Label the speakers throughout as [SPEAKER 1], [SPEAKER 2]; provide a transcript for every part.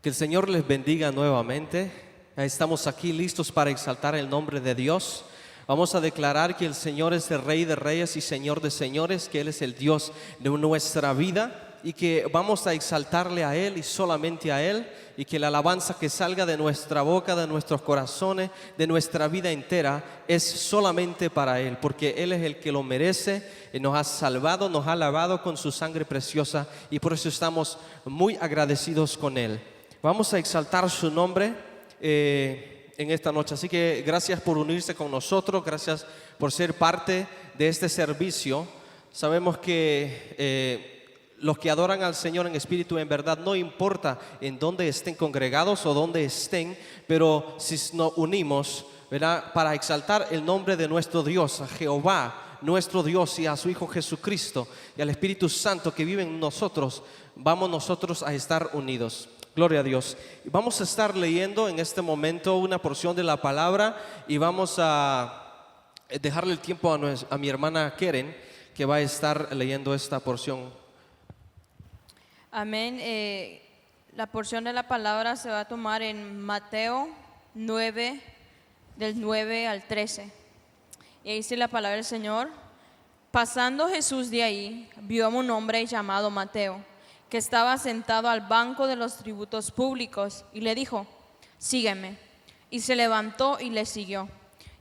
[SPEAKER 1] Que el Señor les bendiga nuevamente. Estamos aquí listos para exaltar el nombre de Dios. Vamos a declarar que el Señor es el Rey de Reyes y Señor de Señores, que Él es el Dios de nuestra vida y que vamos a exaltarle a Él y solamente a Él, y que la alabanza que salga de nuestra boca, de nuestros corazones, de nuestra vida entera, es solamente para Él, porque Él es el que lo merece y nos ha salvado, nos ha lavado con su sangre preciosa, y por eso estamos muy agradecidos con Él. Vamos a exaltar su nombre en esta noche. Así que gracias por unirse con nosotros, gracias por ser parte de este servicio. Sabemos que los que adoran al Señor en espíritu y en verdad, no importa en dónde estén congregados o dónde estén, pero si nos unimos, ¿verdad?, para exaltar el nombre de nuestro Dios, a Jehová, nuestro Dios, y a su Hijo Jesucristo y al Espíritu Santo que vive en nosotros, vamos nosotros a estar unidos. Gloria a Dios. Vamos a estar leyendo en este momento una porción de la palabra y vamos a dejarle el tiempo a mi hermana Keren, que va a estar leyendo esta porción.
[SPEAKER 2] Amén. La porción de la palabra se va a tomar en Mateo 9, del 9 al 13. Y ahí dice la palabra del Señor: pasando Jesús de ahí, vio a un hombre llamado Mateo, que estaba sentado al banco de los tributos públicos, y le dijo: sígueme. Y se levantó y le siguió.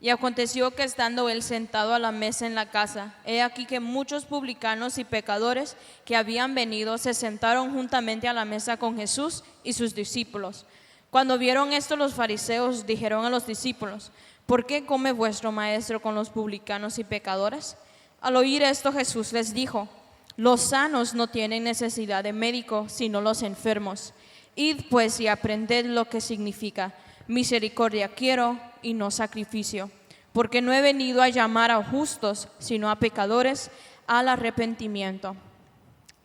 [SPEAKER 2] Y aconteció que estando él sentado a la mesa en la casa, he aquí que muchos publicanos y pecadores que habían venido se sentaron juntamente a la mesa con Jesús y sus discípulos. Cuando vieron esto, los fariseos dijeron a los discípulos: ¿por qué come vuestro maestro con los publicanos y pecadores? Al oír esto, Jesús les dijo: los sanos no tienen necesidad de médico, sino los enfermos. Id pues y aprended lo que significa: misericordia quiero y no sacrificio, porque no he venido a llamar a justos, sino a pecadores al arrepentimiento.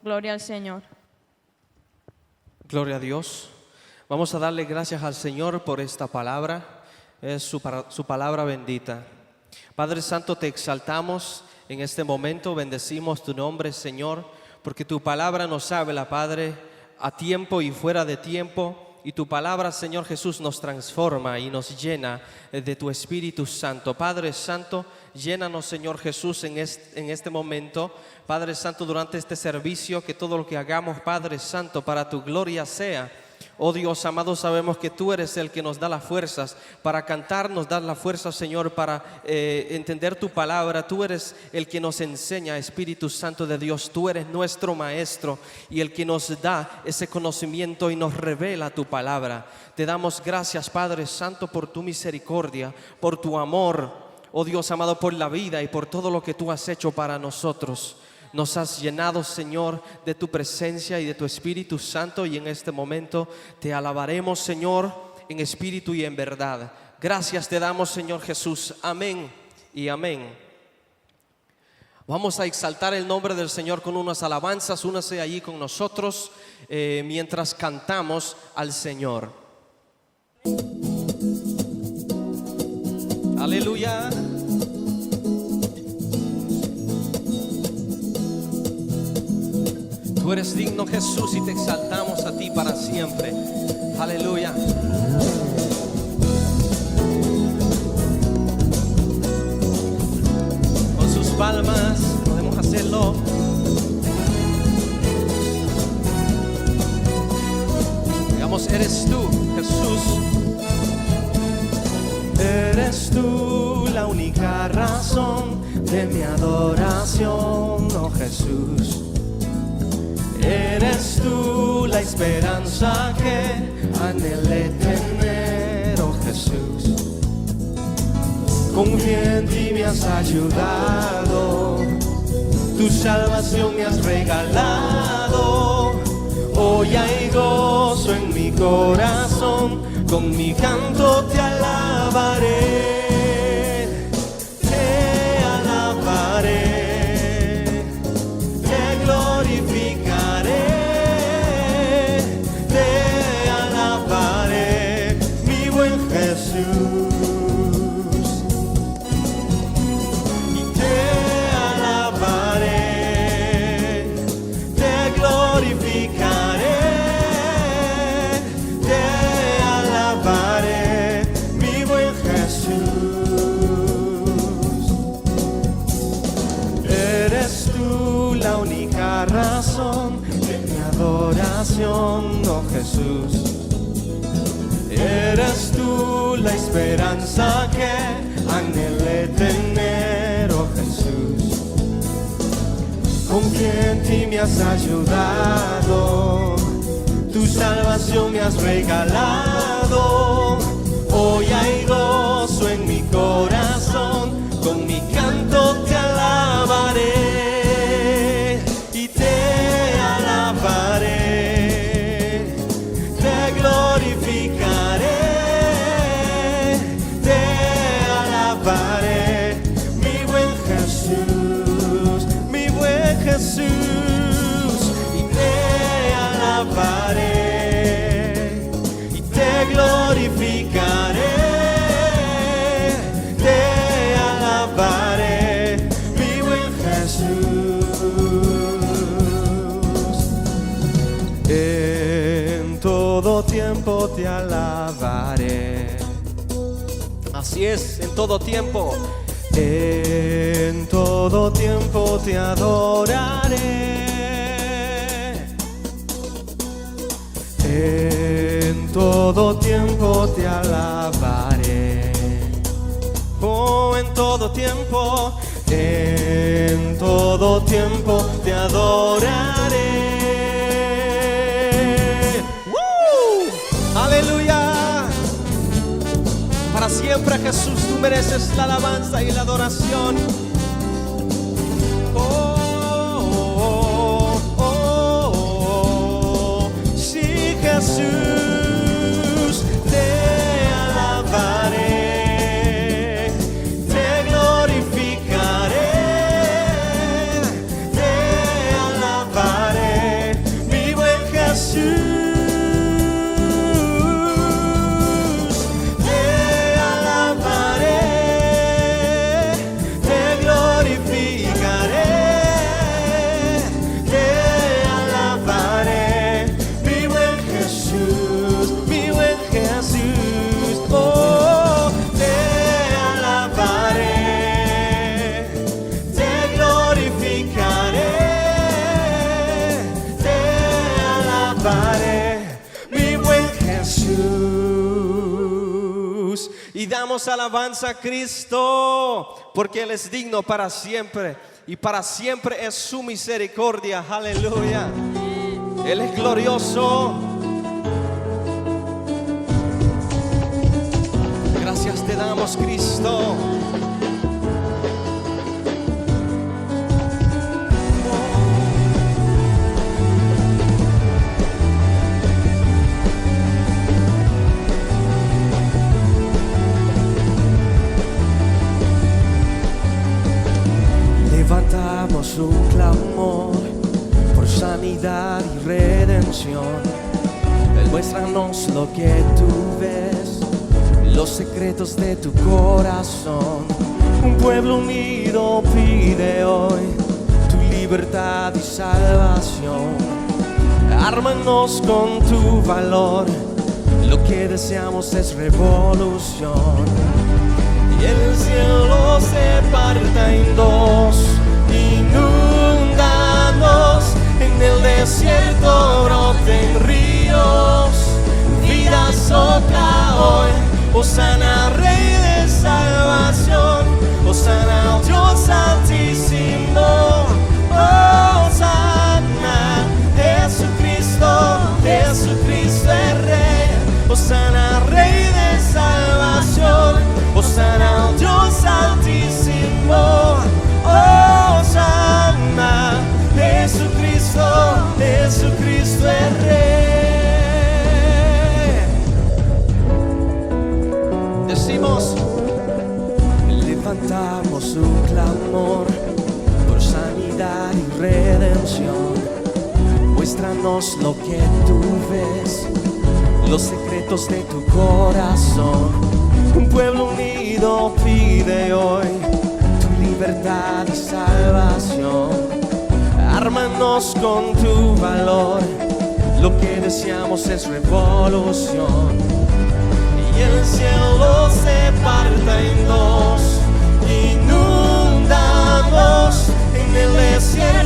[SPEAKER 2] Gloria al Señor.
[SPEAKER 1] Gloria a Dios. Vamos a darle gracias al Señor por esta palabra. Es su palabra bendita. Padre Santo, te exaltamos en este momento, bendecimos tu nombre, Señor, porque tu palabra nos habla, Padre, a tiempo y fuera de tiempo. Y tu palabra, Señor Jesús, nos transforma y nos llena de tu Espíritu Santo. Padre Santo, llénanos, Señor Jesús, en este momento. Padre Santo, durante este servicio, que todo lo que hagamos, Padre Santo, para tu gloria sea. Oh Dios amado, sabemos que tú eres el que nos da las fuerzas para cantar, nos das la fuerza, Señor, para entender tu palabra. Tú eres el que nos enseña, Espíritu Santo de Dios. Tú eres nuestro maestro y el que nos da ese conocimiento y nos revela tu palabra. Te damos gracias, Padre Santo, por tu misericordia, por tu amor, oh Dios amado, por la vida y por todo lo que tú has hecho para nosotros. Nos has llenado, Señor, de tu presencia y de tu Espíritu Santo, y en este momento te alabaremos, Señor, en espíritu y en verdad. Gracias te damos, Señor Jesús. Amén y amén. Vamos a exaltar el nombre del Señor con unas alabanzas. Únase allí con nosotros mientras cantamos al Señor. Aleluya. Tú eres digno, Jesús, y te exaltamos a ti para siempre. Aleluya. Con sus palmas podemos hacerlo. Digamos: eres tú, Jesús. Eres tú la única razón de mi adoración, oh Jesús. Eres tú la esperanza que anhelé tener, oh Jesús. Confío en ti, me has ayudado, tu salvación me has regalado. Hoy hay gozo en mi corazón, con mi canto te alabaré. Te alabaré, te glorificaré. Te alabaré, mi buen Jesús. Te tú la única razón de mi adoración, oh Jesús. Eres tú la esperanza que anhelé tener, oh Jesús. Confío en ti, me has ayudado, tu salvación me has regalado. Hoy hay gozo en mi corazón, con mi canto te alabaré y te alabaré, te glorificaré, te alabaré, mi buen Jesús, y te alabaré y te glorificaré, te alabaré, mi buen Jesús. En todo tiempo te alabaré. Así es, en todo tiempo. En todo tiempo te adoraré. En todo tiempo te alabaré. Oh, en todo tiempo te adoraré. ¡Woo! ¡Aleluya! Para siempre, Jesús, tú mereces la alabanza y la adoración. Oh, oh, oh, oh. Sí, Jesús, te alabaré, te glorificaré, te alabaré, mi buen Jesús. Y damos alabanza a Cristo, porque Él es digno para siempre, y para siempre es su misericordia. Aleluya. Él es glorioso. Gracias te damos, Cristo. Levantamos un clamor por sanidad y redención. Muéstranos lo que tú ves, los secretos de tu corazón. Un pueblo unido pide hoy tu libertad y salvación. Ármanos con tu valor, lo que deseamos es revolución. Y el cielo se parta en dos, inundanos, en el desierto broten ríos, vida sopla hoy, Hosana Rey de salvación, Hosana al Dios altísimo, Hosana, Jesucristo, Jesucristo es Rey, Hosana Rey de salvación, Hosana al Dios altísimo, Hosana, Jesucristo, Jesucristo es Rey. Decimos, levantamos un clamor por sanidad y redención. Muéstranos lo que tú ves, los secretos de tu corazón. Un pueblo unido pide hoy tu libertad y salvación. Ármanos con tu valor, lo que deseamos es revolución. Y el cielo se parta en dos, inundamos en el desierto.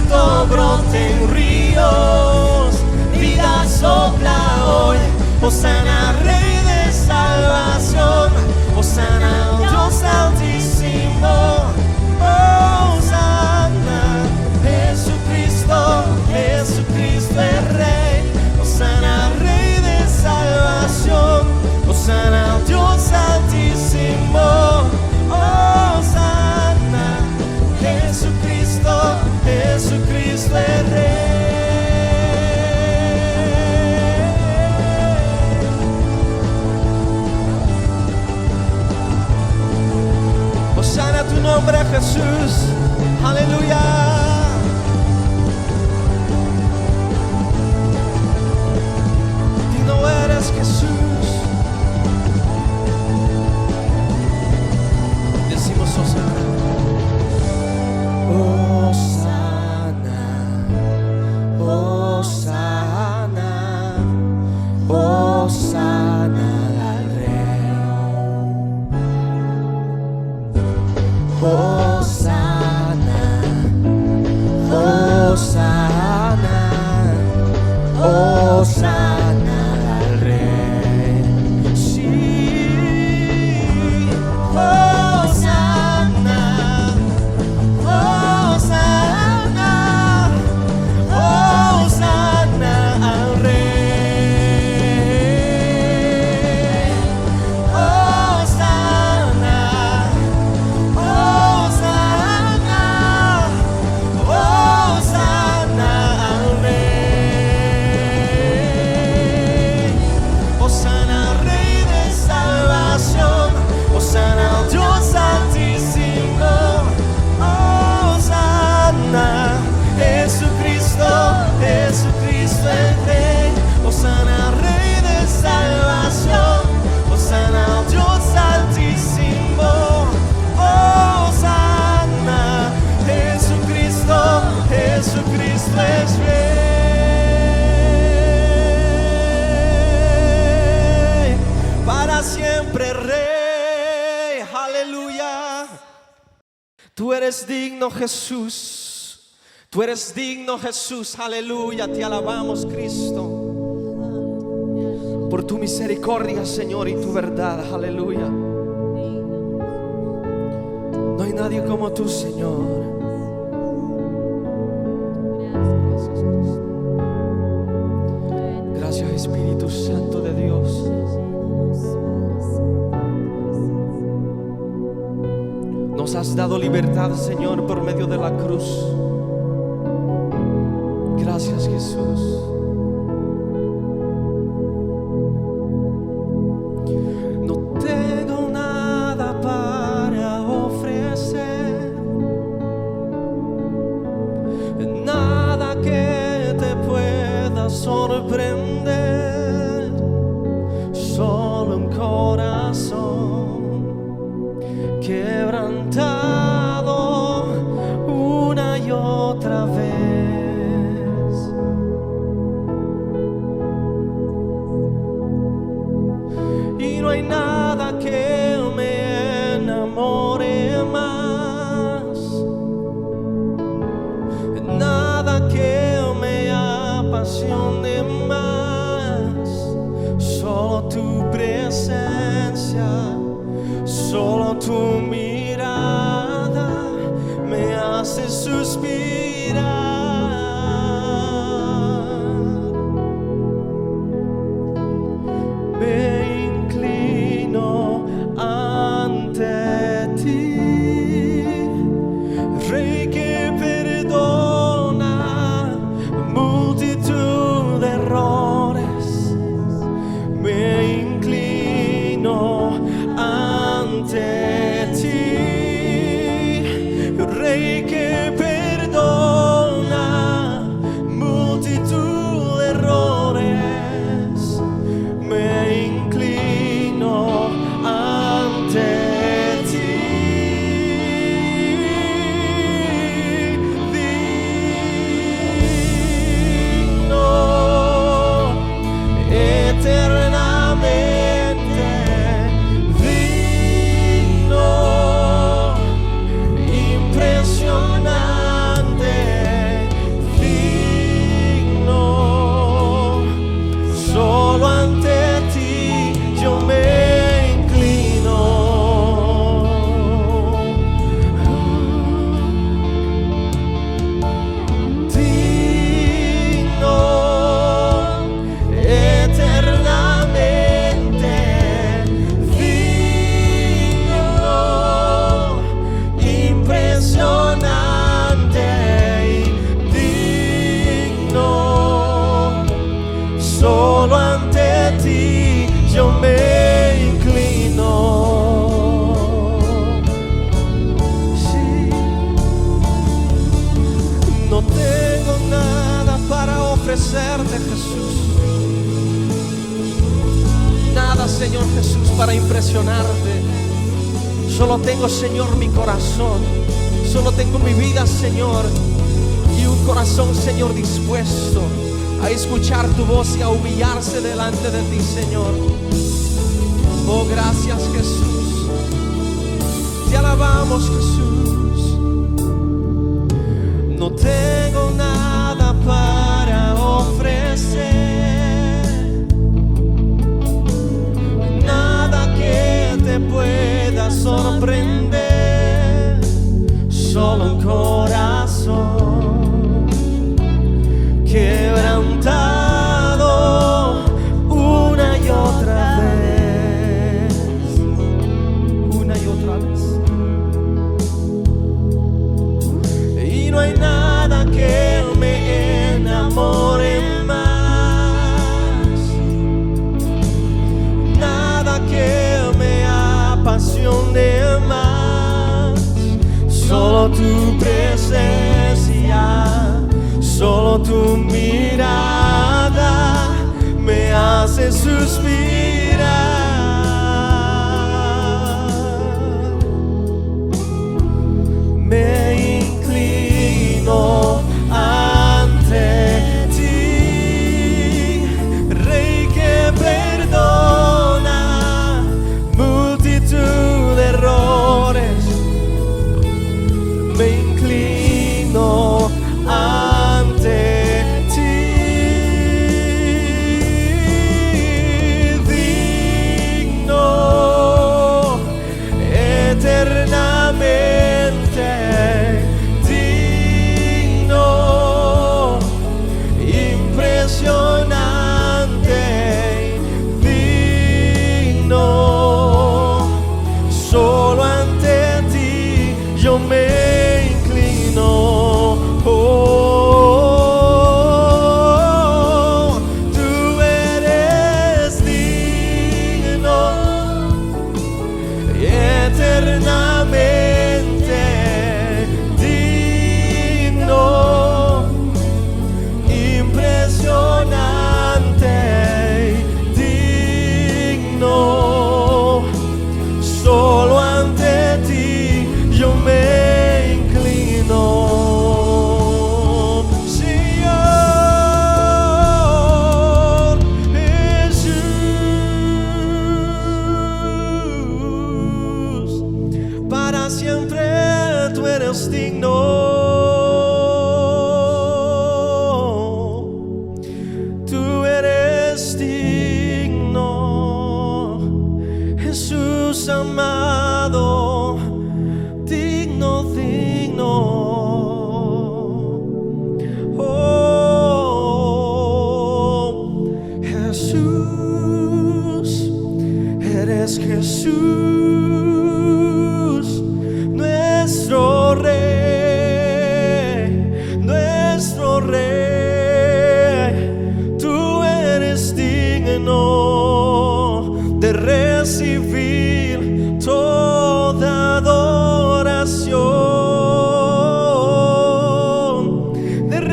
[SPEAKER 1] Tú eres digno, Jesús. Tú eres digno, Jesús. Aleluya, te alabamos, Cristo, por tu misericordia, Señor, y tu verdad. Aleluya. No hay nadie como tú, Señor. Gracias, Espíritu Santo de Dios. Nos has dado libertad, Señor, por medio de la cruz. Gracias, Jesús. No tengo nada para ofrecer, nada que te pueda sorprender, solo un corazón quebrantado una y otra vez. Y no hay nada que me enamore más, nada que me apasione más, solo tu presencia, solo tu mirada me hace suspirar. Me inclino ante ti, Rey que perdona multitud de errores. Me inclino ante ti, Rey que perdona multitud de errores. Me inclino ante ti, digno eternamente, digno, impresionante, digno, solo ante ti yo me inclino. Digno eternamente, digno, impresionante, digno, solo ante ti yo me inclino. Sí. No tengo nada para ofrecerte, Jesús. Nada, Señor Jesús, para impresionarte. Solo tengo, Señor, mi corazón. Solo tengo mi vida, Señor, y un corazón, Señor, dispuesto a escuchar tu voz y a humillarse delante de ti, Señor. Oh, gracias, Jesús. Te alabamos, Jesús. No tengo nada para ofrecer, nada que te pueda sorprender, solo un corazón quebrantado una y otra vez, una y otra vez. Y no hay nada que me enamore más, nada que me apasione más, solo tu presencia, solo tu mirada me hace suspirar. Me inclino ante ti, Rey que perdona multitud de errores.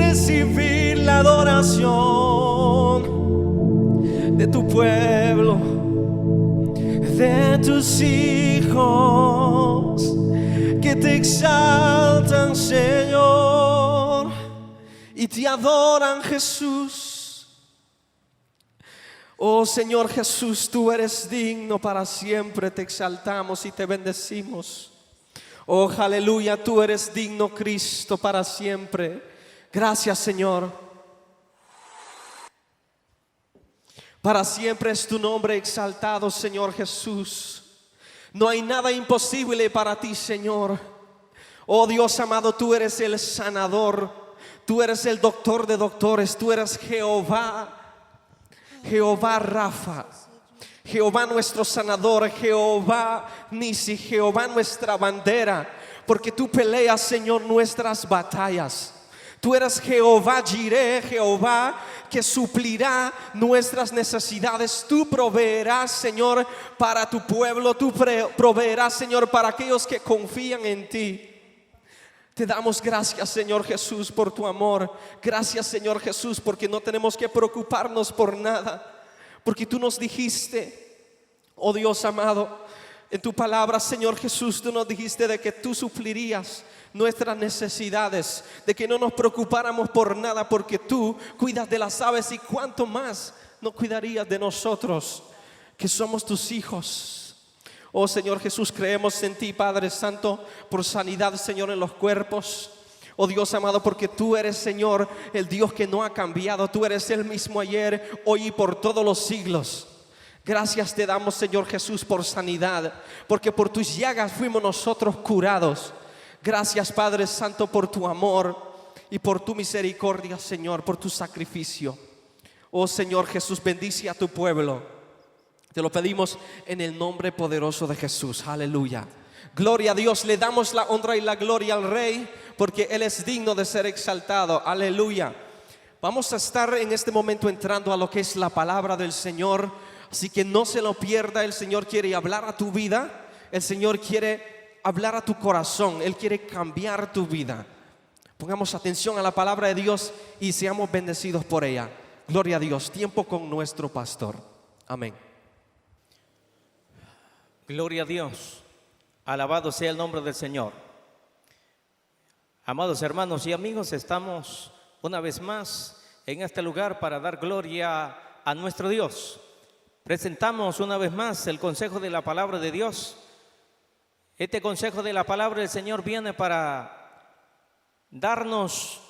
[SPEAKER 1] recibir la adoración de tu pueblo, de tus hijos que te exaltan, Señor, y te adoran, Jesús. Oh Señor Jesús, tú eres digno para siempre, te exaltamos y te bendecimos. Oh aleluya, tú eres digno, Cristo, para siempre. Gracias, Señor. Para siempre es tu nombre exaltado, Señor Jesús. No hay nada imposible para ti, Señor. Oh Dios amado, tú eres el sanador, tú eres el doctor de doctores, tú eres Jehová, Jehová Rafa, Jehová nuestro sanador, Jehová Nisi, Jehová nuestra bandera, porque tú peleas, Señor, nuestras batallas. Tú eres Jehová Jireh, Jehová que suplirá nuestras necesidades. Tú proveerás, Señor, para tu pueblo. Tú proveerás, Señor, para aquellos que confían en ti. Te damos gracias, Señor Jesús, por tu amor. Gracias, Señor Jesús, porque no tenemos que preocuparnos por nada. Porque tú nos dijiste, oh Dios amado, en tu palabra, Señor Jesús, tú nos dijiste de que tú suplirías nuestras necesidades, de que no nos preocupáramos por nada, porque tú cuidas de las aves, y cuánto más no cuidarías de nosotros, que somos tus hijos. Oh Señor Jesús, creemos en ti, Padre Santo, por sanidad, Señor, en los cuerpos. Oh Dios amado, porque tú eres, Señor, el Dios que no ha cambiado. Tú eres el mismo ayer, hoy y por todos los siglos. Gracias te damos, Señor Jesús, por sanidad, porque por tus llagas fuimos nosotros curados. Gracias, Padre Santo, por tu amor y por tu misericordia, Señor, por tu sacrificio. Oh Señor Jesús, bendice a tu pueblo. Te lo pedimos en el nombre poderoso de Jesús. Aleluya. Gloria a Dios. Le damos la honra y la gloria al Rey, porque Él es digno de ser exaltado. Aleluya. Vamos a estar en este momento entrando a lo que es la palabra del Señor. Así que no se lo pierda. El Señor quiere hablar a tu vida. El Señor quiere hablar a tu corazón. Él quiere cambiar tu vida. Pongamos atención a la palabra de Dios y seamos bendecidos por ella. Gloria a Dios. Tiempo con nuestro pastor. Amén.
[SPEAKER 3] Gloria a Dios, alabado sea el nombre del Señor. Amados hermanos y amigos, estamos una vez más en este lugar para dar gloria a nuestro Dios. Presentamos una vez más el consejo de la palabra de Dios. Este consejo de la palabra del Señor viene para darnos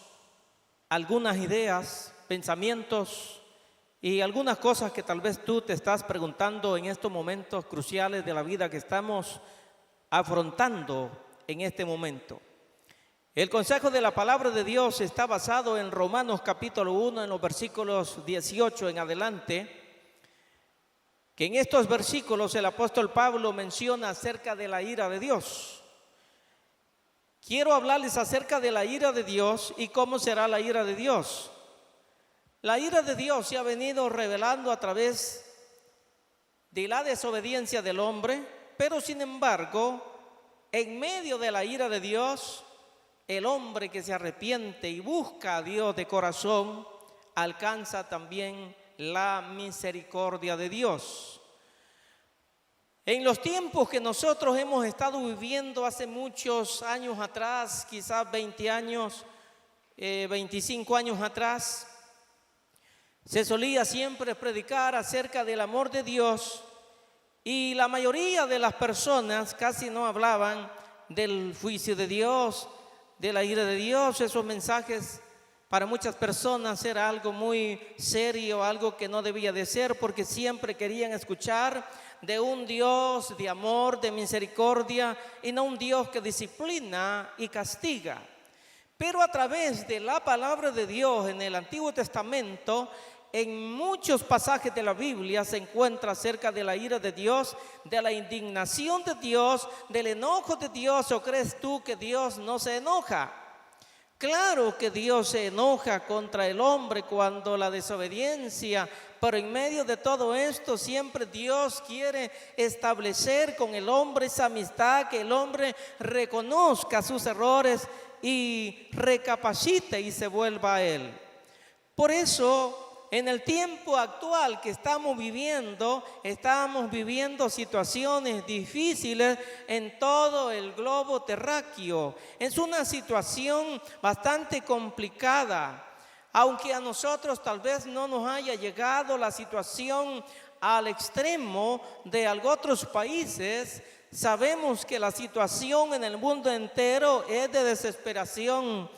[SPEAKER 3] algunas ideas, pensamientos y algunas cosas que tal vez tú te estás preguntando en estos momentos cruciales de la vida que estamos afrontando en este momento. El consejo de la palabra de Dios está basado en Romanos capítulo 1, en los versículos 18 en adelante, que en estos versículos el apóstol Pablo menciona acerca de la ira de Dios. Quiero hablarles acerca de la ira de Dios y cómo será la ira de Dios. La ira de Dios se ha venido revelando a través de la desobediencia del hombre, pero sin embargo, en medio de la ira de Dios, el hombre que se arrepiente y busca a Dios de corazón, alcanza también la misericordia de Dios. En los tiempos que nosotros hemos estado viviendo hace muchos años atrás, quizás 20 años, 25 años atrás, se solía siempre predicar acerca del amor de Dios y la mayoría de las personas casi no hablaban del juicio de Dios, de la ira de Dios. Esos mensajes para muchas personas era algo muy serio, algo que no debía de ser, porque siempre querían escuchar de un Dios de amor, de misericordia, y no un Dios que disciplina y castiga. Pero a través de la palabra de Dios en el Antiguo Testamento, en muchos pasajes de la Biblia se encuentra acerca de la ira de Dios, de la indignación de Dios, del enojo de Dios. ¿O crees tú que Dios no se enoja? Claro que Dios se enoja contra el hombre cuando la desobediencia, pero en medio de todo esto siempre Dios quiere establecer con el hombre esa amistad, que el hombre reconozca sus errores y recapacite y se vuelva a Él. Por eso, en el tiempo actual que estamos viviendo situaciones difíciles en todo el globo terráqueo. Es una situación bastante complicada. Aunque a nosotros tal vez no nos haya llegado la situación al extremo de otros países, sabemos que la situación en el mundo entero es de desesperación.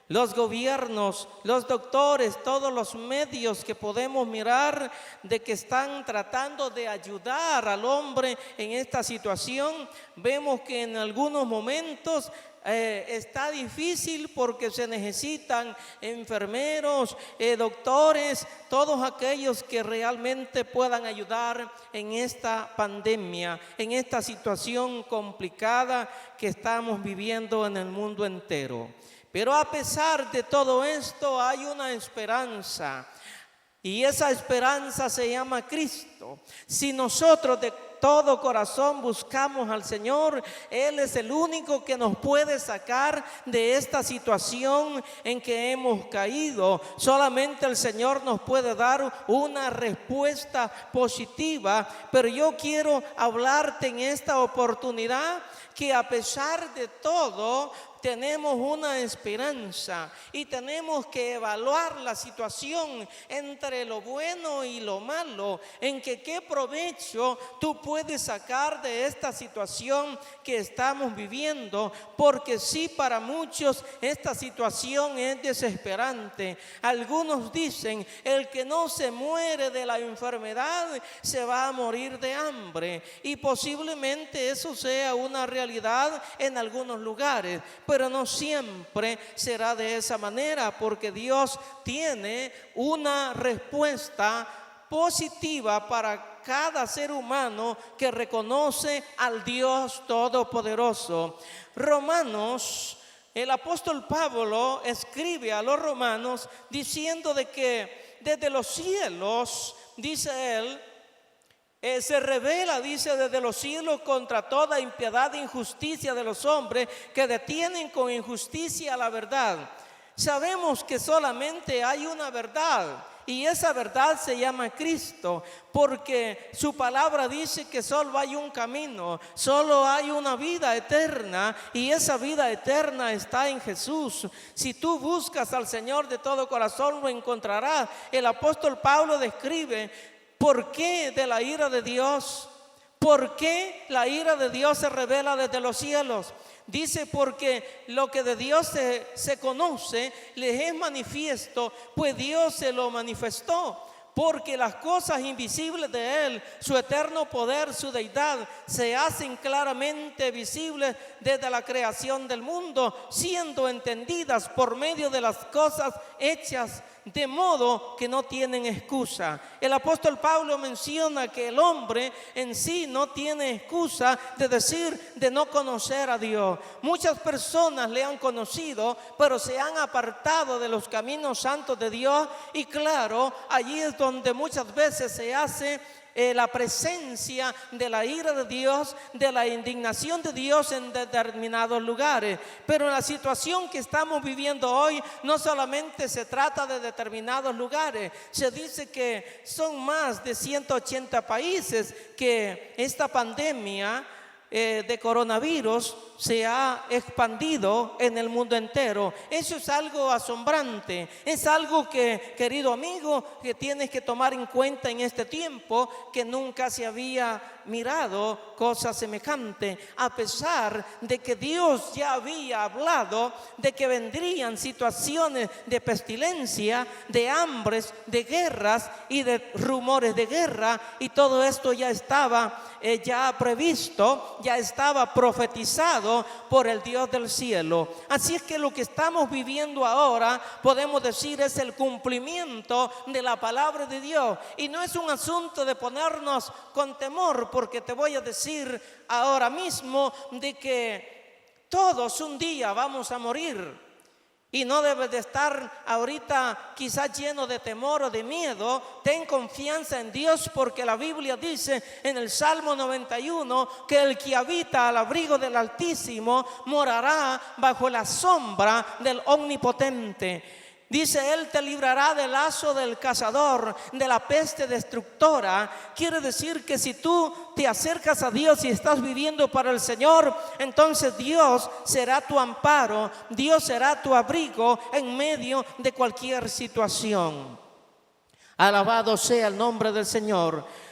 [SPEAKER 3] Los gobiernos, los doctores, todos los medios que podemos mirar de que están tratando de ayudar al hombre en esta situación, vemos que en algunos momentos está difícil porque se necesitan enfermeros, doctores, todos aquellos que realmente puedan ayudar en esta pandemia, en esta situación complicada que estamos viviendo en el mundo entero. Pero a pesar de todo esto hay una esperanza, y esa esperanza se llama Cristo. Si nosotros de todo corazón buscamos al Señor, Él es el único que nos puede sacar de esta situación en que hemos caído. Solamente el Señor nos puede dar una respuesta positiva. Pero yo quiero hablarte en esta oportunidad que a pesar de todo tenemos una esperanza y tenemos que evaluar la situación entre lo bueno y lo malo, en que qué provecho tú puedes sacar de esta situación que estamos viviendo, porque sí, para muchos esta situación es desesperante. Algunos dicen, el que no se muere de la enfermedad se va a morir de hambre, y posiblemente eso sea una realidad en algunos lugares, pero no siempre será de esa manera, porque Dios tiene una respuesta positiva para cada ser humano que reconoce al Dios Todopoderoso. Romanos, el apóstol Pablo escribe a los romanos diciendo de que desde los cielos, dice él, se revela, dice, desde los cielos contra toda impiedad e injusticia de los hombres que detienen con injusticia la verdad. Sabemos que solamente hay una verdad, y esa verdad se llama Cristo, porque su palabra dice que solo hay un camino, solo hay una vida eterna, y esa vida eterna está en Jesús. Si tú buscas al Señor de todo corazón, lo encontrarás. El apóstol Pablo describe ¿por qué de la ira de Dios? ¿Por qué la ira de Dios se revela desde los cielos? Dice, porque lo que de Dios se conoce les es manifiesto, pues Dios se lo manifestó. Porque las cosas invisibles de Él, su eterno poder, su deidad, se hacen claramente visibles desde la creación del mundo, siendo entendidas por medio de las cosas hechas, de modo que no tienen excusa. El apóstol Pablo menciona que el hombre en sí no tiene excusa de decir, de no conocer a Dios. Muchas personas le han conocido, pero se han apartado de los caminos santos de Dios, y claro, allí es donde muchas veces se hace la presencia de la ira de Dios, de la indignación de Dios en determinados lugares. Pero en la situación que estamos viviendo hoy, no solamente se trata de determinados lugares. Se dice que son más de 180 países que esta pandemia de coronavirus se ha expandido en el mundo entero. Eso es algo asombrante, es algo que, querido amigo, que tienes que tomar en cuenta en este tiempo, que nunca se había mirado cosa semejante, a pesar de que Dios ya había hablado de que vendrían situaciones de pestilencia, de hambres, de guerras y de rumores de guerra, y todo esto ya estaba ya previsto, ya estaba profetizado por el Dios del cielo. Así es que lo que estamos viviendo ahora, podemos decir, es el cumplimiento de la palabra de Dios, y no es un asunto de ponernos con temor, porque te voy a decir ahora mismo de que todos un día vamos a morir. Y no debes de estar ahorita quizás lleno de temor o de miedo. Ten confianza en Dios, porque la Biblia dice en el Salmo 91 que el que habita al abrigo del Altísimo morará bajo la sombra del Omnipotente. Dice, Él te librará del lazo del cazador, de la peste destructora. Quiere decir que si tú te acercas a Dios y estás viviendo para el Señor, entonces Dios será tu amparo, Dios será tu abrigo en medio de cualquier situación. Alabado sea el nombre del Señor.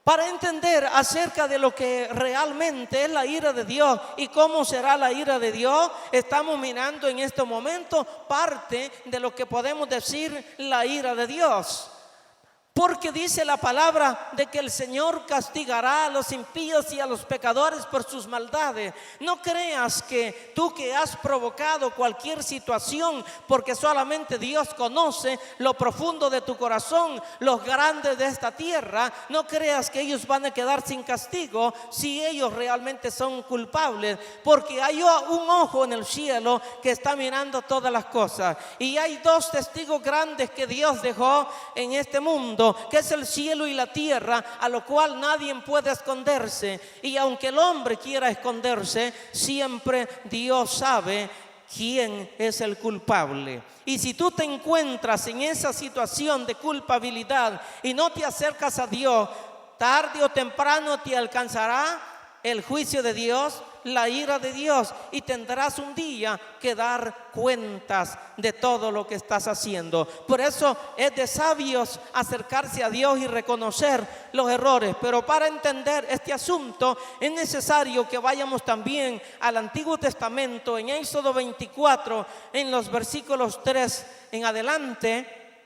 [SPEAKER 3] Para entender acerca de lo que realmente es la ira de Dios y cómo será la ira de Dios, estamos mirando en este momento parte de lo que podemos decir la ira de Dios. Porque dice la palabra de que el Señor castigará a los impíos y a los pecadores por sus maldades. No creas que tú que has provocado cualquier situación, porque solamente Dios conoce lo profundo de tu corazón, los grandes de esta tierra. No creas que ellos van a quedar sin castigo si ellos realmente son culpables, porque hay un ojo en el cielo que está mirando todas las cosas. Y hay dos testigos grandes que Dios dejó en este mundo, que es el cielo y la tierra, a lo cual nadie puede esconderse. Y aunque el hombre quiera esconderse, siempre Dios sabe quién es el culpable. Y si tú te encuentras en esa situación de culpabilidad y no te acercas a Dios, tarde o temprano te alcanzará el juicio de Dios, la ira de Dios, y tendrás un día que dar cuentas de todo lo que estás haciendo. Por eso es de sabios acercarse a Dios y reconocer los errores. Pero para entender este asunto es necesario que vayamos también al Antiguo Testamento, en Éxodo 24, en los versículos 3 en adelante.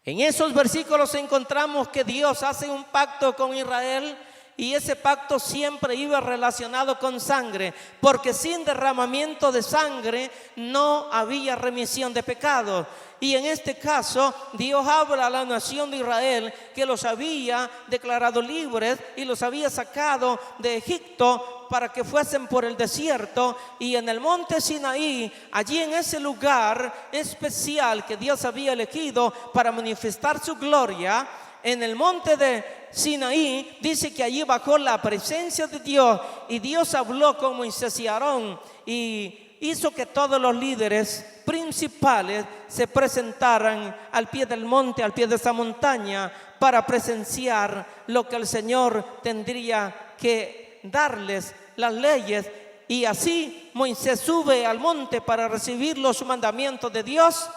[SPEAKER 3] En esos versículos encontramos que Dios hace un pacto con Israel. Y ese pacto siempre iba relacionado con sangre, porque sin derramamiento de sangre no había remisión de pecados. Y en este caso Dios habla a la nación de Israel, que los había declarado libres y los había sacado de Egipto para que fuesen por el desierto. Y en el monte Sinaí, allí en ese lugar especial que Dios había elegido para manifestar su gloria, en el monte de Sinaí, dice que allí bajó la presencia de Dios, y Dios habló con Moisés y Aarón y hizo que todos los líderes principales se presentaran al pie del monte, al pie de esa montaña, para presenciar lo que el Señor tendría que darles, las leyes. Y así Moisés sube al monte para recibir los mandamientos de Dios,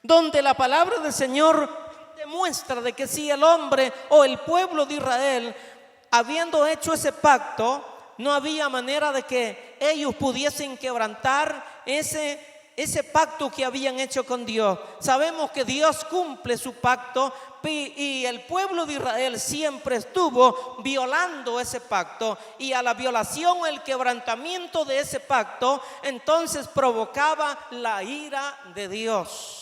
[SPEAKER 3] donde la palabra del Señor demuestra de que si el hombre o el pueblo de Israel, habiendo hecho ese pacto, no había manera de que ellos pudiesen quebrantar ese pacto que habían hecho con Dios. Sabemos que Dios cumple su pacto, y el pueblo de Israel siempre estuvo violando ese pacto, y a la violación o el quebrantamiento de ese pacto entonces provocaba la ira de Dios.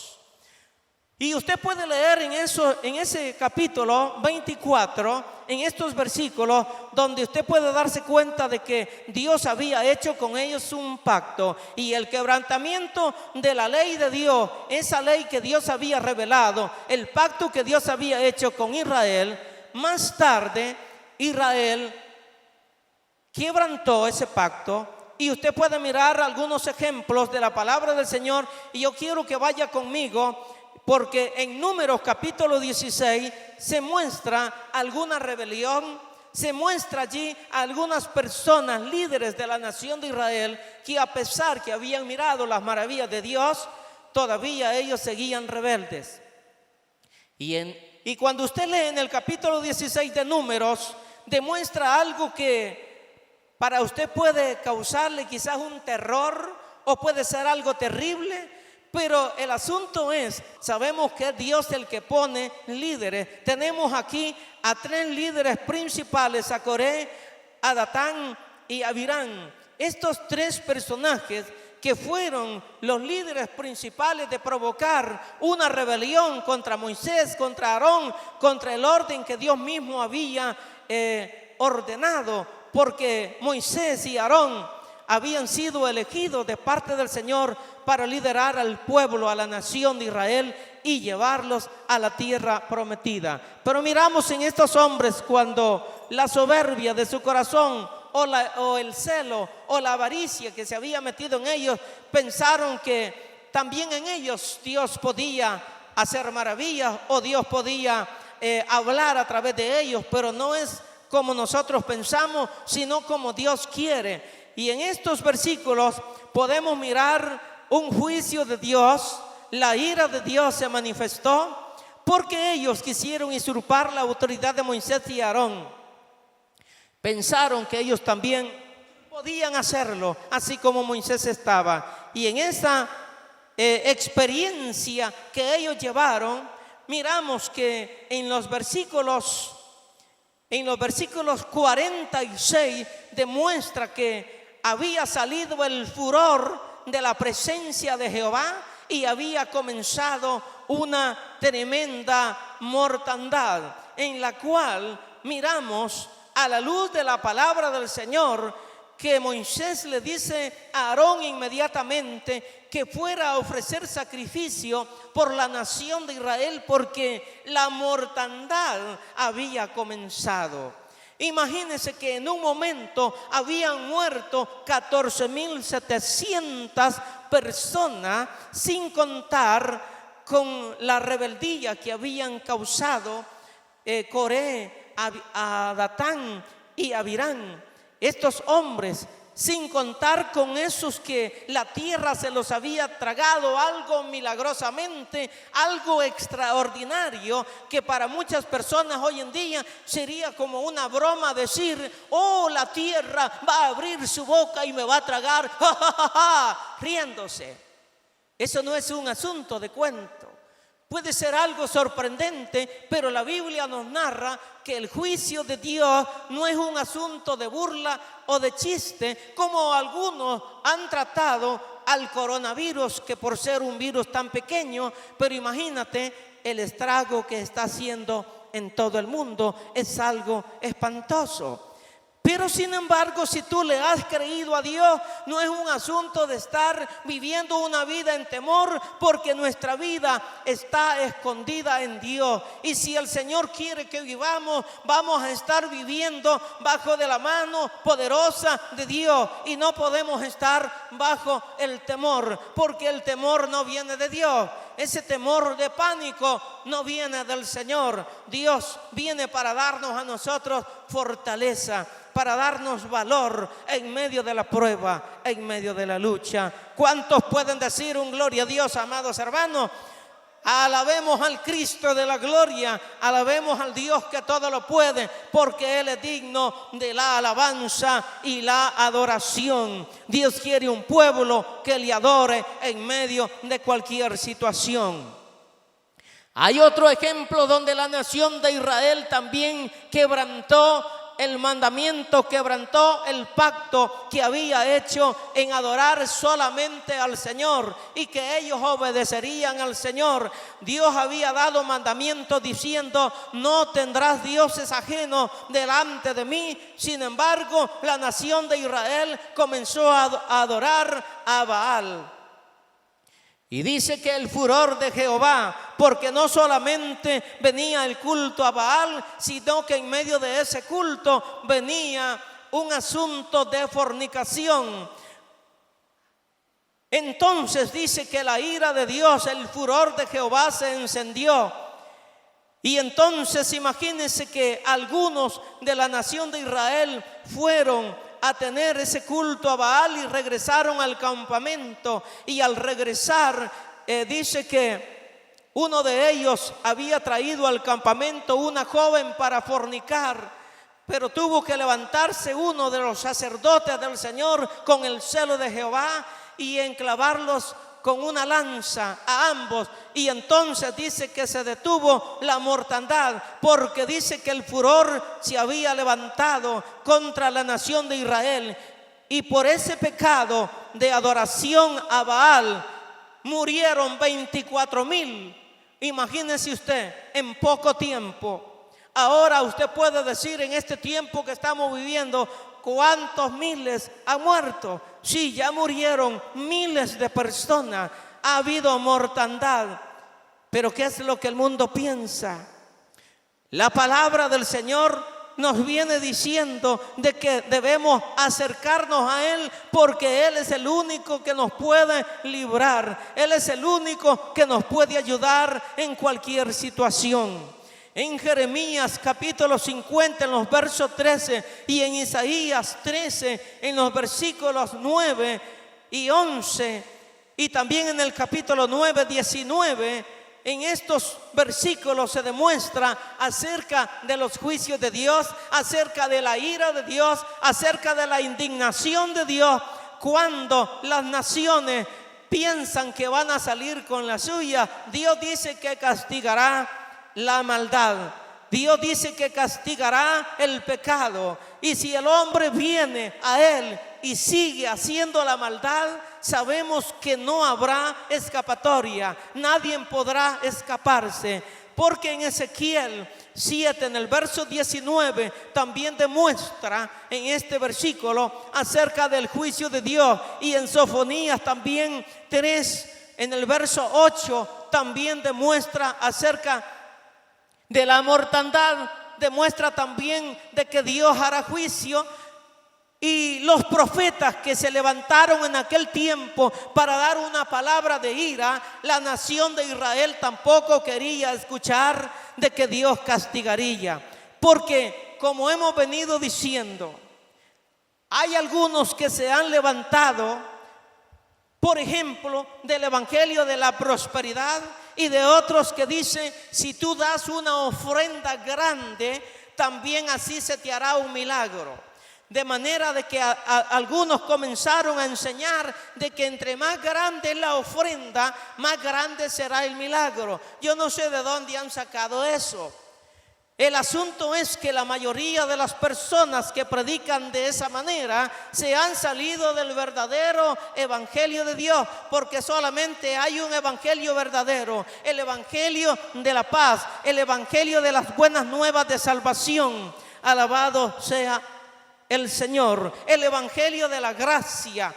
[SPEAKER 3] Y usted puede leer en ese capítulo 24, en estos versículos, donde usted puede darse cuenta de que Dios había hecho con ellos un pacto. Y el quebrantamiento de la ley de Dios, esa ley que Dios había revelado, el pacto que Dios había hecho con Israel, más tarde Israel quebrantó ese pacto. Y usted puede mirar algunos ejemplos de la palabra del Señor, y yo quiero que vaya conmigo, porque en Números capítulo 16 se muestra alguna rebelión, se muestra allí a algunas personas, líderes de la nación de Israel, que a pesar que habían mirado las maravillas de Dios, todavía ellos seguían rebeldes. Y cuando usted lee en el capítulo 16 de Números, demuestra algo que para usted puede causarle quizás un terror, o puede ser algo terrible. Pero el asunto es, sabemos que es Dios el que pone líderes. Tenemos aquí a 3 líderes principales, a Coré, a Datán y a Abirán. Estos 3 personajes que fueron los líderes principales de provocar una rebelión contra Moisés, contra Aarón, contra el orden que Dios mismo había ordenado. Porque Moisés y Aarón habían sido elegidos de parte del Señor para liderar al pueblo, a la nación de Israel y llevarlos a la tierra prometida. Pero miramos en estos hombres cuando la soberbia de su corazón o el celo o la avaricia que se había metido en ellos, pensaron que también en ellos Dios podía hacer maravillas o Dios podía hablar a través de ellos, pero no es como nosotros pensamos, sino como Dios quiere. Y en estos versículos podemos mirar un juicio de Dios. La ira de Dios se manifestó porque ellos quisieron usurpar la autoridad de Moisés y Aarón. Pensaron que ellos también podían hacerlo, así como Moisés estaba. Y en esa experiencia que ellos llevaron, miramos que en los versículos 46 demuestra que había salido el furor de la presencia de Jehová y había comenzado una tremenda mortandad, en la cual miramos a la luz de la palabra del Señor que Moisés le dice a Aarón inmediatamente que fuera a ofrecer sacrificio por la nación de Israel, porque la mortandad había comenzado. Imagínense que en un momento habían muerto 14,700 personas, sin contar con la rebeldía que habían causado Coré, a Datán y Abirán. Estos hombres, sin contar con esos que la tierra se los había tragado, algo milagrosamente, algo extraordinario, que para muchas personas hoy en día sería como una broma decir: oh, la tierra va a abrir su boca y me va a tragar, ja, ja, ja, ja, riéndose. Eso no es un asunto de cuento. Puede ser algo sorprendente, pero la Biblia nos narra que el juicio de Dios no es un asunto de burla o de chiste, como algunos han tratado al coronavirus, que por ser un virus tan pequeño, pero imagínate el estrago que está haciendo en todo el mundo, es algo espantoso. Pero sin embargo, si tú le has creído a Dios, no es un asunto de estar viviendo una vida en temor, porque nuestra vida está escondida en Dios. Y si el Señor quiere que vivamos, vamos a estar viviendo bajo de la mano poderosa de Dios, y no podemos estar bajo el temor, porque el temor no viene de Dios. Ese temor de pánico no viene del Señor. Dios viene para darnos a nosotros fortaleza, para darnos valor en medio de la prueba, en medio de la lucha. ¿Cuántos pueden decir un gloria a Dios, amados hermanos? Alabemos al Cristo de la gloria, alabemos al Dios que todo lo puede, porque Él es digno de la alabanza y la adoración. Dios quiere un pueblo que le adore en medio de cualquier situación. Hay otro ejemplo donde la nación de Israel también quebrantó el mandamiento, quebrantó el pacto que había hecho en adorar solamente al Señor y que ellos obedecerían al Señor. Dios había dado mandamientos diciendo: no tendrás dioses ajenos delante de mí. Sin embargo, la nación de Israel comenzó a adorar a Baal. Y dice que el furor de Jehová, porque no solamente venía el culto a Baal, sino que en medio de ese culto venía un asunto de fornicación. Entonces dice que la ira de Dios, el furor de Jehová se encendió. Y entonces imagínense que algunos de la nación de Israel fueron a tener ese culto a Baal y regresaron al campamento. Y al regresar dice que uno de ellos había traído al campamento una joven para fornicar, pero tuvo que levantarse uno de los sacerdotes del Señor con el celo de Jehová y enclavarlos con una lanza a ambos. Y entonces dice que se detuvo la mortandad, porque dice que el furor se había levantado contra la nación de Israel, y por ese pecado de adoración a Baal murieron 24,000. Imagínese usted, en poco tiempo. Ahora usted puede decir, en este tiempo que estamos viviendo, ¿cuántos miles han muerto? Sí, ya murieron miles de personas, ha habido mortandad. Pero ¿qué es lo que el mundo piensa? La palabra del Señor nos viene diciendo de que debemos acercarnos a Él, porque Él es el único que nos puede librar. Él es el único que nos puede ayudar en cualquier situación. En Jeremías capítulo 50 en los versos 13 y en Isaías 13 en los versículos 9 y 11 y también en el capítulo 9, 19, en estos versículos se demuestra acerca de los juicios de Dios, acerca de la ira de Dios, acerca de la indignación de Dios cuando las naciones piensan que van a salir con la suya. Dios dice que castigará la maldad. Dios dice que castigará el pecado. Y si el hombre viene a Él y sigue haciendo la maldad, sabemos que no habrá escapatoria. Nadie podrá escaparse. Porque en Ezequiel 7, en el verso 19, también demuestra en este versículo acerca del juicio de Dios. Y en Sofonías también 3, en el verso 8, también demuestra acerca de la mortandad, demuestra también de que Dios hará juicio. Y los profetas que se levantaron en aquel tiempo para dar una palabra de ira, la nación de Israel tampoco quería escuchar de que Dios castigaría. Porque, como hemos venido diciendo, hay algunos que se han levantado, por ejemplo, del evangelio de la prosperidad, y de otros que dicen, si tú das una ofrenda grande, también así se te hará un milagro. De manera de que algunos comenzaron a enseñar de que entre más grande es la ofrenda, más grande será el milagro. Yo no sé de dónde han sacado eso. El asunto es que la mayoría de las personas que predican de esa manera se han salido del verdadero evangelio de Dios, porque solamente hay un evangelio verdadero, el evangelio de la paz, el evangelio de las buenas nuevas de salvación. Alabado sea el Señor, el evangelio de la gracia.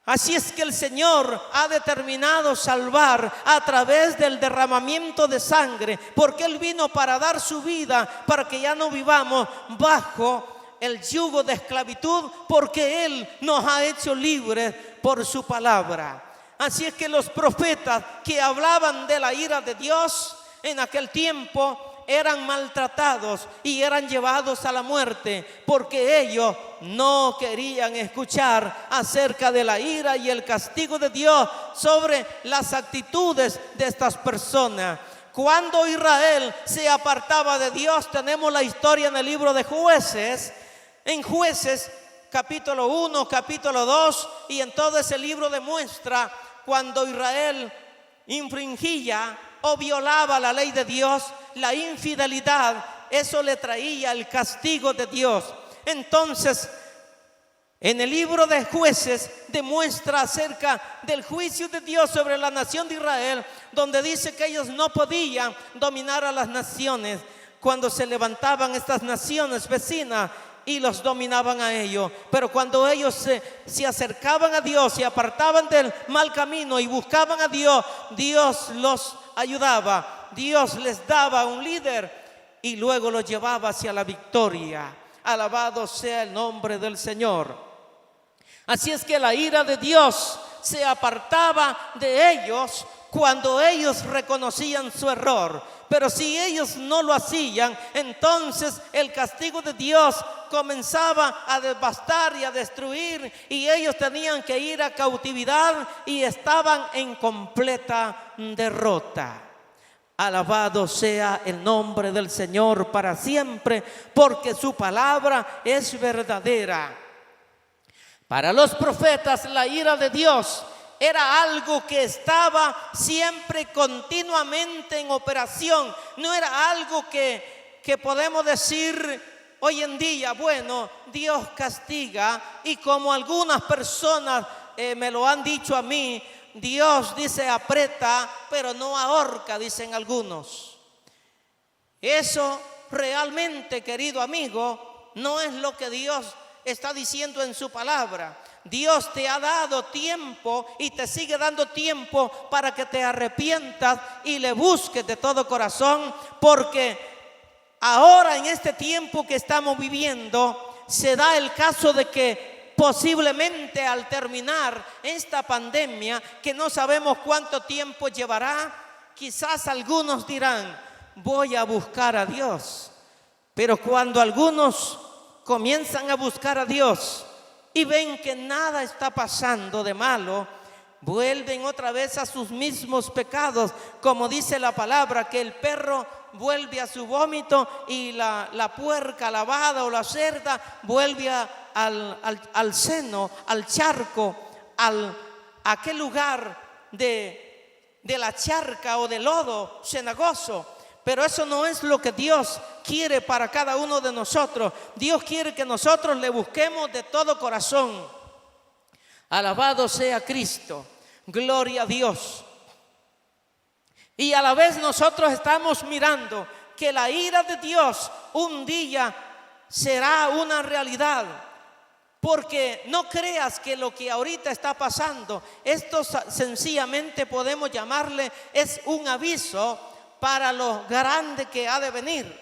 [SPEAKER 3] Así es que el Señor ha determinado salvar a través del derramamiento de sangre, porque Él vino para dar su vida, para que ya no vivamos bajo el yugo de esclavitud, porque Él nos ha hecho libres por su palabra. Así es que los profetas que hablaban de la ira de Dios en aquel tiempo eran maltratados y eran llevados a la muerte, porque ellos no querían escuchar acerca de la ira y el castigo de Dios sobre las actitudes de estas personas. Cuando Israel se apartaba de Dios, tenemos la historia en el libro de Jueces. En Jueces capítulo 1, capítulo 2, y en todo ese libro demuestra cuando Israel infringía o violaba la ley de Dios, la infidelidad, eso le traía el castigo de Dios. Entonces, en el libro de Jueces demuestra acerca del juicio de Dios sobre la nación de Israel, donde dice que ellos no podían dominar a las naciones cuando se levantaban estas naciones vecinas y los dominaban a ellos. Pero cuando ellos se acercaban a Dios, se apartaban del mal camino y buscaban a Dios, Dios los ayudaba, Dios les daba un líder y luego los llevaba hacia la victoria. Alabado sea el nombre del Señor. Así es que la ira de Dios se apartaba de ellos cuando ellos reconocían su error. Pero si ellos no lo hacían, entonces el castigo de Dios comenzaba a devastar y a destruir, y ellos tenían que ir a cautividad y estaban en completa derrota. Alabado sea el nombre del Señor para siempre, porque su palabra es verdadera. Para los profetas, la ira de Dios era algo que estaba siempre continuamente en operación. No era algo que podemos decir hoy en día, bueno, Dios castiga, y como algunas personas me lo han dicho a mí, Dios dice aprieta, pero no ahorca, dicen algunos. Eso realmente, querido amigo, no es lo que Dios está diciendo en su palabra. Dios te ha dado tiempo y te sigue dando tiempo para que te arrepientas y le busques de todo corazón, porque ahora en este tiempo que estamos viviendo se da el caso de que posiblemente al terminar esta pandemia, que no sabemos cuánto tiempo llevará, quizás algunos dirán: voy a buscar a Dios. Pero cuando algunos comienzan a buscar a Dios y ven que nada está pasando de malo, vuelven otra vez a sus mismos pecados, como dice la palabra, que el perro vuelve a su vómito y la puerca lavada o la cerda vuelve al seno, al charco, a aquel lugar de la charca o del lodo cenagoso. Pero eso no es lo que Dios quiere para cada uno de nosotros. Dios quiere que nosotros le busquemos de todo corazón. Alabado sea Cristo, gloria a Dios. Y a la vez nosotros estamos mirando que la ira de Dios un día será una realidad. Porque no creas que lo que ahorita está pasando, esto sencillamente podemos llamarle, es un aviso para lo grande que ha de venir.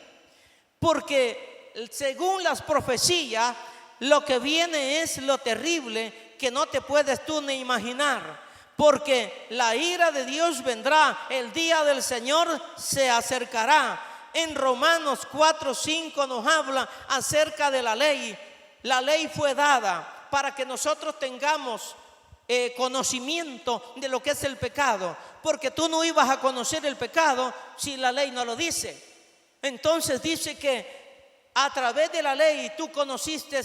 [SPEAKER 3] Porque según las profecías, lo que viene es lo terrible que no te puedes tú ni imaginar. Porque la ira de Dios vendrá, el día del Señor se acercará. En Romanos 4:5 nos habla acerca de la ley. La ley fue dada para que nosotros tengamos conocimiento de lo que es el pecado, porque tú no ibas a conocer el pecado si la ley no lo dice. Entonces dice que a través de la ley tú conociste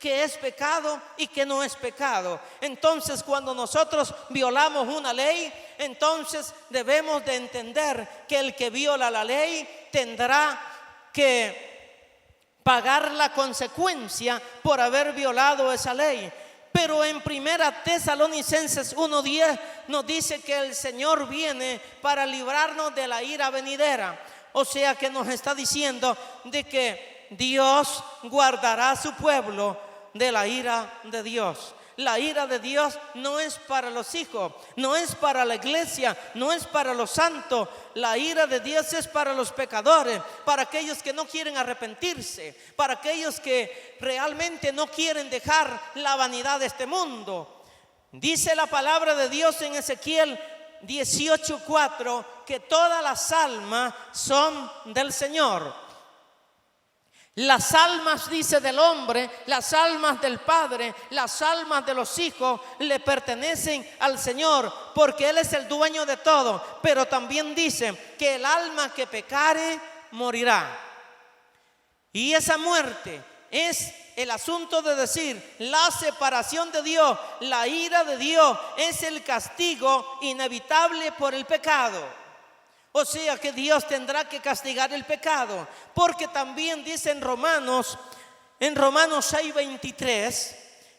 [SPEAKER 3] qué es pecado y qué no es pecado. Entonces cuando nosotros violamos una ley, entonces debemos de entender que el que viola la ley tendrá que pagar la consecuencia por haber violado esa ley. Pero en 1 Tesalonicenses 1:10 nos dice que el Señor viene para librarnos de la ira venidera. O sea que nos está diciendo de que Dios guardará a su pueblo de la ira de Dios. La ira de Dios no es para los hijos, no es para la iglesia, no es para los santos. La ira de Dios es para los pecadores, para aquellos que no quieren arrepentirse, para aquellos que realmente no quieren dejar la vanidad de este mundo. Dice la palabra de Dios en Ezequiel 18:4 que todas las almas son del Señor. Las almas, dice, del hombre, las almas del Padre, las almas de los hijos le pertenecen al Señor, porque Él es el dueño de todo. Pero también dice que el alma que pecare morirá. Y esa muerte es el asunto de decir la separación de Dios, la ira de Dios, es el castigo inevitable por el pecado. O sea que Dios tendrá que castigar el pecado, porque también dice en Romanos 6:23,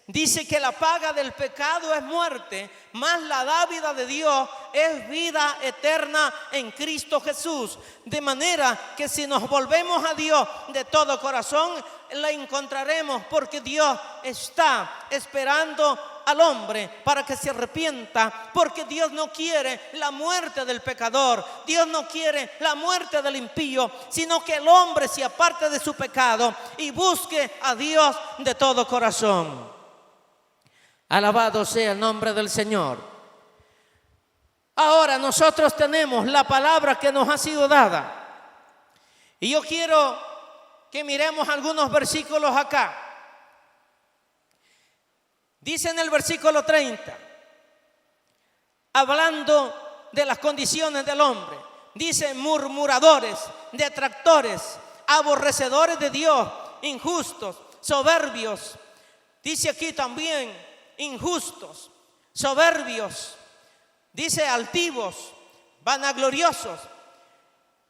[SPEAKER 3] dice que la paga del pecado es muerte, mas la dádiva de Dios es vida eterna en Cristo Jesús. De manera que si nos volvemos a Dios de todo corazón, la encontraremos, porque Dios está esperando al hombre para que se arrepienta, porque Dios no quiere la muerte del pecador, Dios no quiere la muerte del impío, sino que el hombre se aparte de su pecado y busque a Dios de todo corazón. Alabado sea el nombre del Señor. Ahora nosotros tenemos la palabra que nos ha sido dada, y yo quiero que miremos algunos versículos acá. Dice en el versículo 30, hablando de las condiciones del hombre, dice: murmuradores, detractores, aborrecedores de Dios, injustos, soberbios. Dice aquí también injustos, soberbios, dice altivos, vanagloriosos.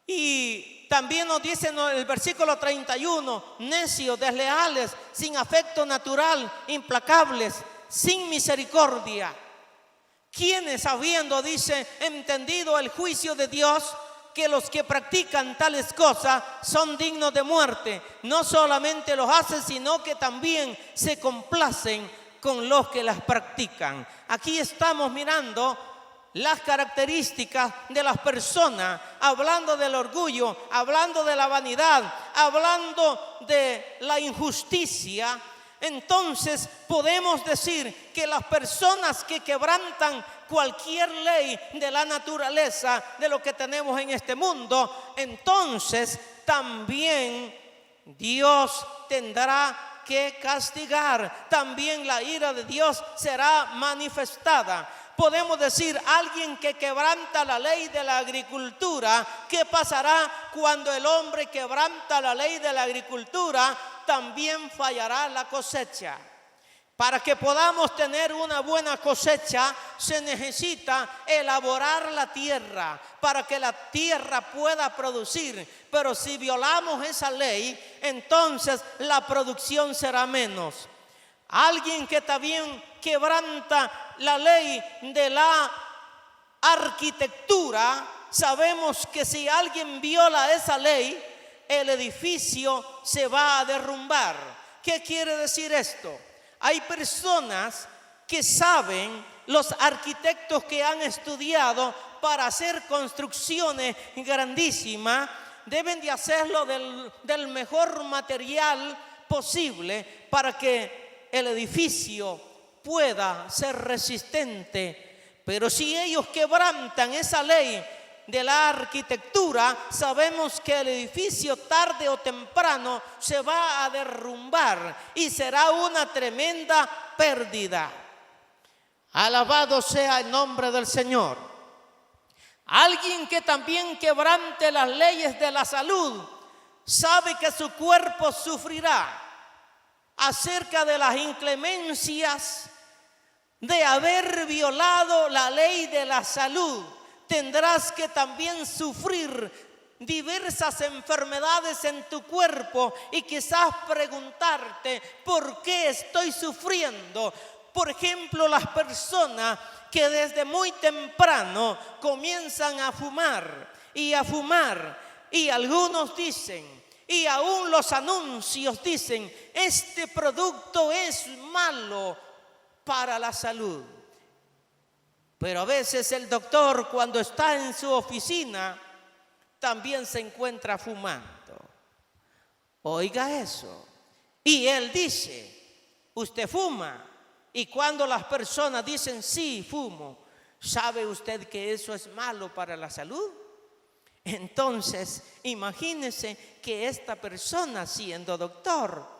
[SPEAKER 3] Y también nos dice en el versículo 31, necios, desleales, sin afecto natural, implacables, sin misericordia. Quienes, habiendo, dice, entendido el juicio de Dios, que los que practican tales cosas son dignos de muerte. No solamente los hacen, sino que también se complacen con los que las practican. Aquí estamos mirando las características de las personas, hablando del orgullo, hablando de la vanidad, hablando de la injusticia. Entonces podemos decir que las personas que quebrantan cualquier ley de la naturaleza, de lo que tenemos en este mundo, entonces también Dios tendrá que castigar. También la ira de Dios será manifestada. Podemos decir, alguien que quebranta la ley de la agricultura, ¿qué pasará cuando el hombre quebranta la ley de la agricultura? También fallará la cosecha. Para que podamos tener una buena cosecha, se necesita elaborar la tierra para que la tierra pueda producir. Pero si violamos esa ley, entonces la producción será menos. Alguien que también quebranta la ley de la arquitectura, sabemos que si alguien viola esa ley, el edificio se va a derrumbar. ¿Qué quiere decir esto? Hay personas que saben, los arquitectos que han estudiado para hacer construcciones grandísimas, deben de hacerlo del mejor material posible para que el edificio pueda ser resistente. Pero si ellos quebrantan esa ley de la arquitectura, sabemos que el edificio tarde o temprano se va a derrumbar y será una tremenda pérdida. Alabado sea el nombre del Señor. Alguien que también quebrante las leyes de la salud, sabe que su cuerpo sufrirá acerca de las inclemencias de haber violado la ley de la salud. Tendrás que también sufrir diversas enfermedades en tu cuerpo y quizás preguntarte, ¿por qué estoy sufriendo? Por ejemplo, las personas que desde muy temprano comienzan a fumar, y algunos dicen, y aún los anuncios dicen, este producto es malo para la salud. Pero a veces el doctor, cuando está en su oficina, también se encuentra fumando. Oiga eso. Y él dice, ¿usted fuma? Y cuando las personas dicen, sí, fumo, ¿sabe usted que eso es malo para la salud? Entonces, imagínese que esta persona, siendo doctor,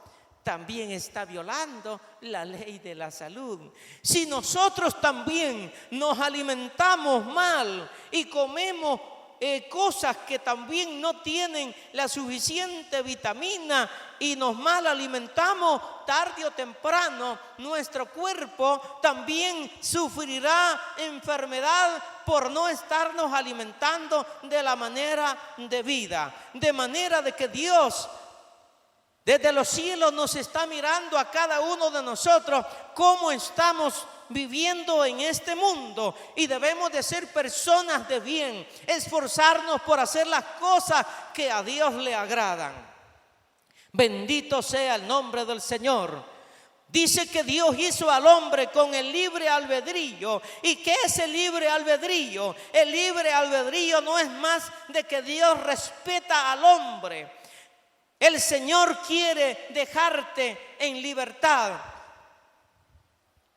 [SPEAKER 3] también está violando la ley de la salud. Si nosotros también nos alimentamos mal y comemos cosas que también no tienen la suficiente vitamina y nos mal alimentamos, tarde o temprano nuestro cuerpo también sufrirá enfermedad por no estarnos alimentando de la manera debida. De manera de que Dios desde los cielos nos está mirando a cada uno de nosotros cómo estamos viviendo en este mundo, y debemos de ser personas de bien, esforzarnos por hacer las cosas que a Dios le agradan. Bendito sea el nombre del Señor. Dice que Dios hizo al hombre con el libre albedrío. ¿Y qué es el libre albedrío? El libre albedrío no es más de que Dios respeta al hombre. El Señor quiere dejarte en libertad.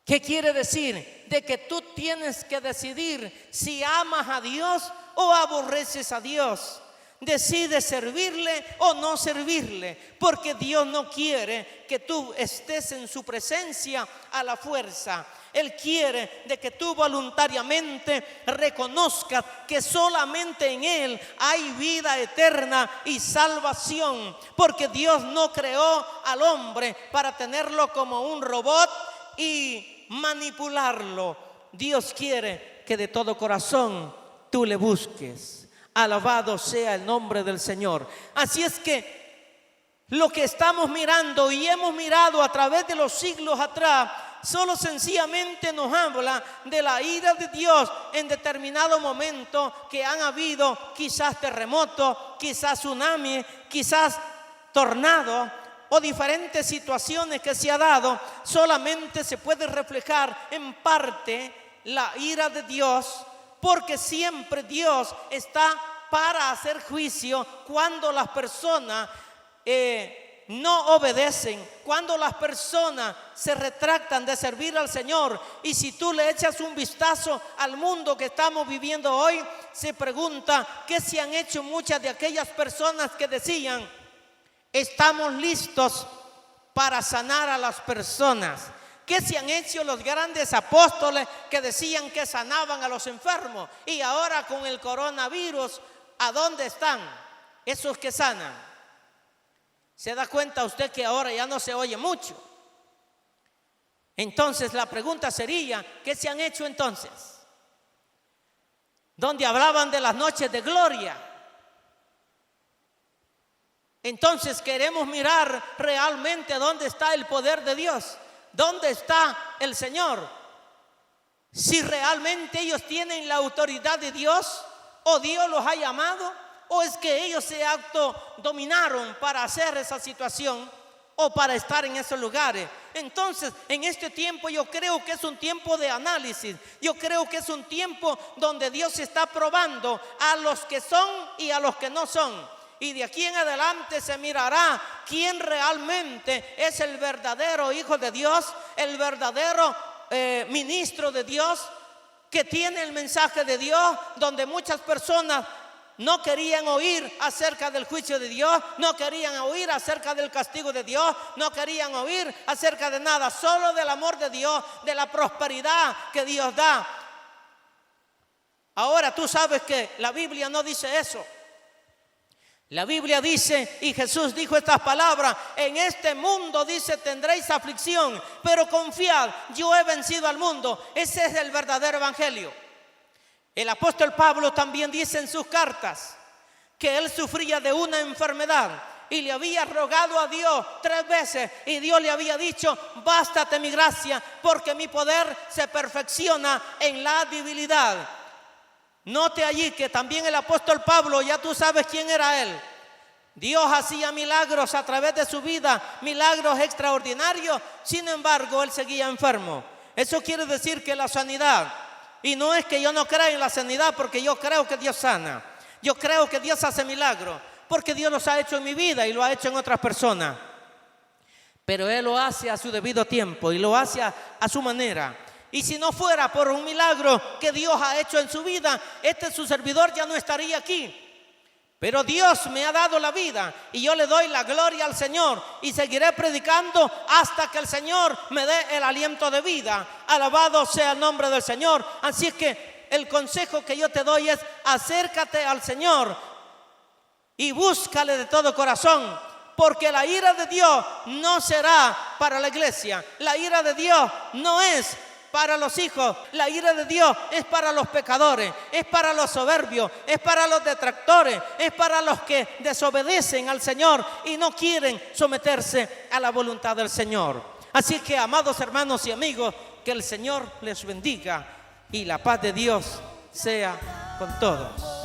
[SPEAKER 3] ¿Qué quiere decir? De que tú tienes que decidir si amas a Dios o aborreces a Dios. Decides servirle o no servirle, porque Dios no quiere que tú estés en su presencia a la fuerza. Él quiere de que tú voluntariamente reconozcas que solamente en Él hay vida eterna y salvación, porque Dios no creó al hombre para tenerlo como un robot y manipularlo. Dios quiere que de todo corazón tú le busques. Alabado sea el nombre del Señor. Así es que lo que estamos mirando y hemos mirado a través de los siglos atrás solo sencillamente nos habla de la ira de Dios en determinado momento que han habido quizás terremotos, quizás tsunami, quizás tornado o diferentes situaciones que se ha dado. Solamente se puede reflejar en parte la ira de Dios, porque siempre Dios está para hacer juicio cuando las personas no obedecen, cuando las personas se retractan de servir al Señor. Y si tú le echas un vistazo al mundo que estamos viviendo hoy, se pregunta qué se han hecho muchas de aquellas personas que decían: estamos listos para sanar a las personas. ¿Qué se han hecho los grandes apóstoles que decían que sanaban a los enfermos? Y ahora con el coronavirus, ¿a dónde están esos que sanan? ¿Se da cuenta usted que ahora ya no se oye mucho? Entonces la pregunta sería, ¿qué se han hecho entonces? Donde hablaban de las noches de gloria. Entonces queremos mirar realmente dónde está el poder de Dios, dónde está el Señor. Si realmente ellos tienen la autoridad de Dios, o Dios los ha llamado, o es que ellos se autodominaron para hacer esa situación o para estar en esos lugares. Entonces, en este tiempo yo creo que es un tiempo de análisis. Yo creo que es un tiempo donde Dios está probando a los que son y a los que no son. Y de aquí en adelante se mirará quién realmente es el verdadero hijo de Dios, el verdadero ministro de Dios, que tiene el mensaje de Dios, donde muchas personas no querían oír acerca del juicio de Dios, no querían oír acerca del castigo de Dios, no querían oír acerca de nada, solo del amor de Dios, de la prosperidad que Dios da. Ahora tú sabes que la Biblia no dice eso. La Biblia dice, y Jesús dijo estas palabras: en este mundo, dice, tendréis aflicción, pero confiad, yo he vencido al mundo. Ese es el verdadero evangelio. El apóstol Pablo también dice en sus cartas que él sufría de una enfermedad y le había rogado a Dios 3 veces, y Dios le había dicho: bástate mi gracia, porque mi poder se perfecciona en la debilidad. Note allí que también el apóstol Pablo, ya tú sabes quién era él. Dios hacía milagros a través de su vida, milagros extraordinarios. Sin embargo, él seguía enfermo. Eso quiere decir que la sanidad, y no es que yo no crea en la sanidad, porque yo creo que Dios sana. Yo creo que Dios hace milagros, porque Dios los ha hecho en mi vida y lo ha hecho en otras personas. Pero Él lo hace a su debido tiempo y lo hace a su manera. Y si no fuera por un milagro que Dios ha hecho en su vida, su servidor ya no estaría aquí. Pero Dios me ha dado la vida y yo le doy la gloria al Señor y seguiré predicando hasta que el Señor me dé el aliento de vida. Alabado sea el nombre del Señor. Así es que el consejo que yo te doy es: acércate al Señor y búscale de todo corazón, porque la ira de Dios no será para la iglesia. La ira de Dios no es para los hijos. La ira de Dios es para los pecadores, es para los soberbios, es para los detractores, es para los que desobedecen al Señor y no quieren someterse a la voluntad del Señor. Así que, amados hermanos y amigos, que el Señor les bendiga y la paz de Dios sea con todos.